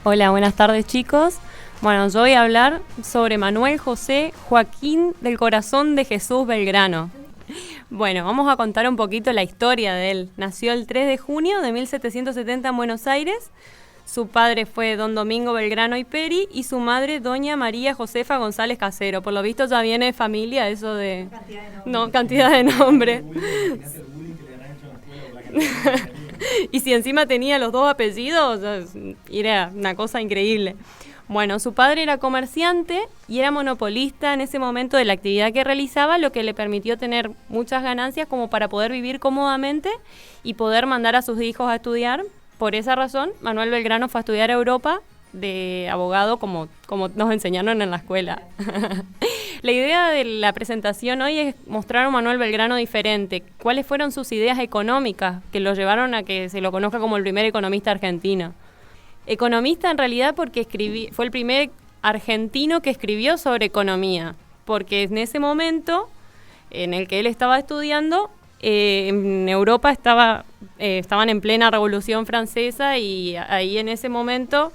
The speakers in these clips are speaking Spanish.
Hola, buenas tardes chicos. Bueno, yo voy a hablar sobre Manuel José Joaquín del Corazón de Jesús Belgrano. Bueno, vamos a contar un poquito la historia de él. Nació el 3 de junio de 1770 en Buenos Aires. Su padre fue don Domingo Belgrano y Peri y su madre doña María Josefa González Casero. Por lo visto ya viene de familia eso de... Cantidad de nombres. Y si encima tenía los dos apellidos, era una cosa increíble. Bueno, su padre era comerciante y era monopolista en ese momento de la actividad que realizaba, lo que le permitió tener muchas ganancias como para poder vivir cómodamente y poder mandar a sus hijos a estudiar. Por esa razón, Manuel Belgrano fue a estudiar a Europa de abogado como nos enseñaron en la escuela. La idea de la presentación hoy es mostrar a un Manuel Belgrano diferente. ¿Cuáles fueron sus ideas económicas que lo llevaron a que se lo conozca como el primer economista argentino? Economista en realidad porque fue el primer argentino que escribió sobre economía, porque en ese momento en el que él estaba estudiando, en Europa estaban en plena Revolución Francesa y ahí en ese momento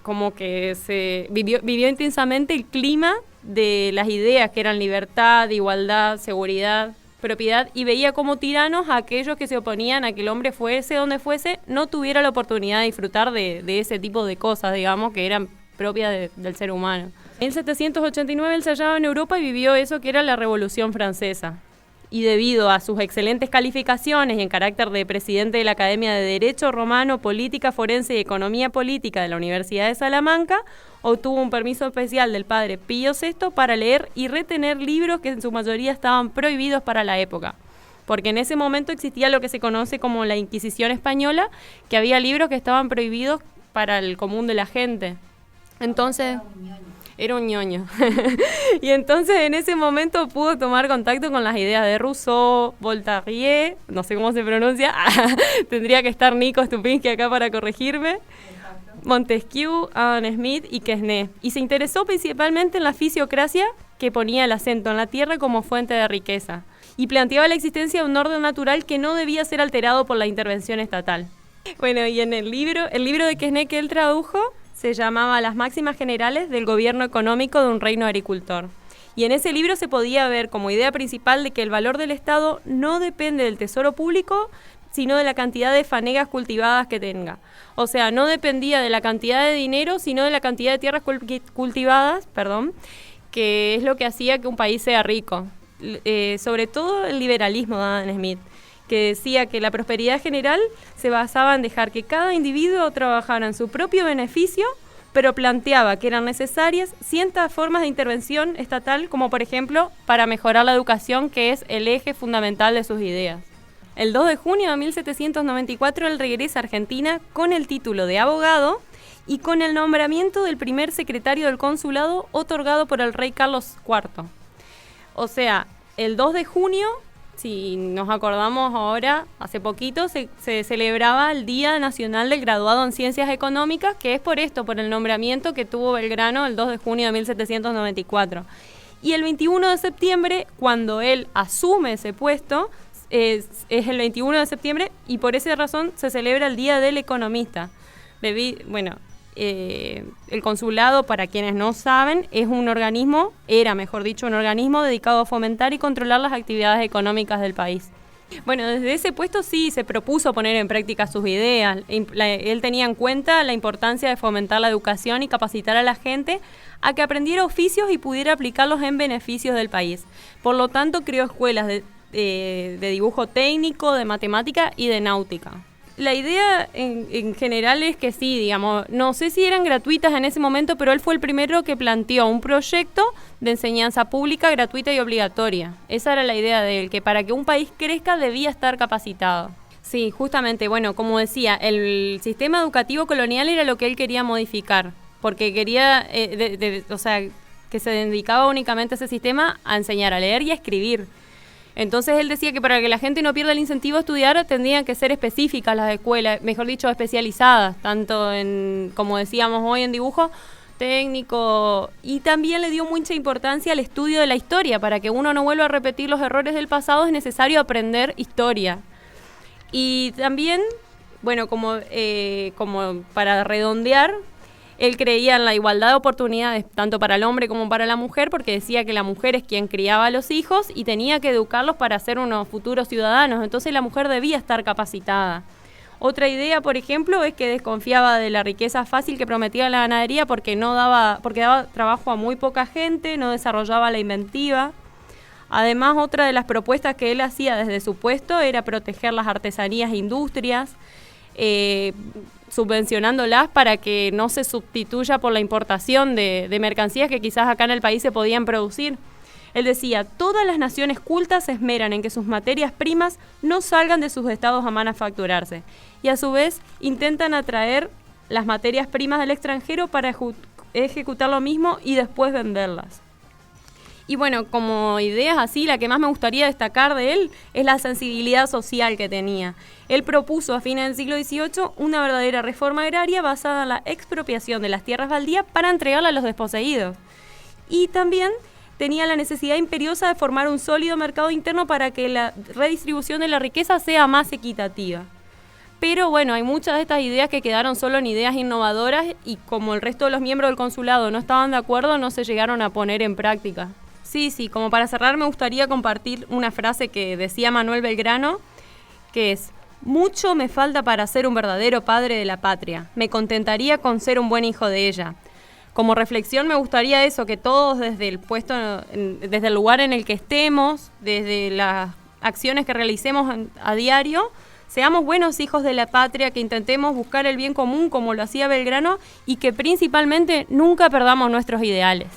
como que se vivió intensamente el clima de las ideas que eran libertad, igualdad, seguridad, propiedad, y veía como tiranos a aquellos que se oponían a que el hombre fuese donde fuese, no tuviera la oportunidad de disfrutar de ese tipo de cosas, digamos, que eran propias del ser humano. En 1789 él se hallaba en Europa y vivió eso que era la Revolución Francesa. Y debido a sus excelentes calificaciones y en carácter de presidente de la Academia de Derecho Romano, Política Forense y Economía Política de la Universidad de Salamanca, obtuvo un permiso especial del padre Pío VI para leer y retener libros que en su mayoría estaban prohibidos para la época. Porque en ese momento existía lo que se conoce como la Inquisición Española, que había libros que estaban prohibidos para el común de la gente. Entonces... Era un ñoño. Y entonces en ese momento pudo tomar contacto con las ideas de Rousseau, Voltaire, no sé cómo se pronuncia, tendría que estar Nico Stupinsky acá para corregirme, Montesquieu, Adam Smith y Quesnay. Y se interesó principalmente en la fisiocracia, que ponía el acento en la tierra como fuente de riqueza, y planteaba la existencia de un orden natural que no debía ser alterado por la intervención estatal. Bueno, y en el libro de Quesnay que él tradujo, se llamaba Las máximas generales del gobierno económico de un reino agricultor. Y en ese libro se podía ver como idea principal de que el valor del Estado no depende del tesoro público, sino de la cantidad de fanegas cultivadas que tenga. O sea, no dependía de la cantidad de dinero, sino de la cantidad de tierras cultivadas, que es lo que hacía que un país sea rico. Sobre todo el liberalismo de Adam Smith, que decía que la prosperidad general se basaba en dejar que cada individuo trabajara en su propio beneficio, pero planteaba que eran necesarias ciertas formas de intervención estatal, como por ejemplo para mejorar la educación, que es el eje fundamental de sus ideas. El 2 de junio de 1794 él regresa a Argentina con el título de abogado y con el nombramiento del primer secretario del consulado otorgado por el rey Carlos IV. O sea, el 2 de junio... Si nos acordamos ahora, hace poquito se celebraba el Día Nacional del Graduado en Ciencias Económicas, que es por esto, por el nombramiento que tuvo Belgrano el 2 de junio de 1794. Y el 21 de septiembre, cuando él asume ese puesto, es el 21 de septiembre y por esa razón se celebra el Día del Economista. El consulado, para quienes no saben, es un organismo, un organismo dedicado a fomentar y controlar las actividades económicas del país. Bueno, desde ese puesto sí se propuso poner en práctica sus ideas. Él tenía en cuenta la importancia de fomentar la educación y capacitar a la gente a que aprendiera oficios y pudiera aplicarlos en beneficios del país. Por lo tanto, creó escuelas de dibujo técnico, de matemática y de náutica. La idea en general es que sí, digamos, no sé si eran gratuitas en ese momento, pero él fue el primero que planteó un proyecto de enseñanza pública, gratuita y obligatoria. Esa era la idea de él, que para que un país crezca debía estar capacitado. Sí, justamente, bueno, como decía, el sistema educativo colonial era lo que él quería modificar, porque quería, que se dedicaba únicamente a ese sistema a enseñar a leer y a escribir. Entonces él decía que para que la gente no pierda el incentivo a estudiar tendrían que ser específicas las escuelas, mejor dicho, especializadas, tanto en, como decíamos hoy, en dibujo técnico, y también le dio mucha importancia al estudio de la historia. Para que uno no vuelva a repetir los errores del pasado es necesario aprender historia. Y también Bueno, como para redondear, él creía en la igualdad de oportunidades tanto para el hombre como para la mujer, porque decía que la mujer es quien criaba a los hijos y tenía que educarlos para ser unos futuros ciudadanos. Entonces la mujer debía estar capacitada. Otra idea, por ejemplo, es que desconfiaba de la riqueza fácil que prometía la ganadería porque daba trabajo a muy poca gente, no desarrollaba la inventiva. Además, otra de las propuestas que él hacía desde su puesto era proteger las artesanías e industrias, subvencionándolas para que no se sustituya por la importación de mercancías que quizás acá en el país se podían producir. Él decía, todas las naciones cultas se esmeran en que sus materias primas no salgan de sus estados a manufacturarse y a su vez intentan atraer las materias primas del extranjero para ejecutar lo mismo y después venderlas. Y bueno, como ideas así, la que más me gustaría destacar de él es la sensibilidad social que tenía. Él propuso a fines del siglo XVIII una verdadera reforma agraria basada en la expropiación de las tierras baldías para entregarla a los desposeídos. Y también tenía la necesidad imperiosa de formar un sólido mercado interno para que la redistribución de la riqueza sea más equitativa. Pero bueno, hay muchas de estas ideas que quedaron solo en ideas innovadoras y como el resto de los miembros del consulado no estaban de acuerdo, no se llegaron a poner en práctica. Sí, como para cerrar me gustaría compartir una frase que decía Manuel Belgrano, que es: mucho me falta para ser un verdadero padre de la patria, me contentaría con ser un buen hijo de ella. Como reflexión me gustaría eso, que todos desde el desde el lugar en el que estemos, desde las acciones que realicemos a diario, seamos buenos hijos de la patria, que intentemos buscar el bien común como lo hacía Belgrano y que principalmente nunca perdamos nuestros ideales.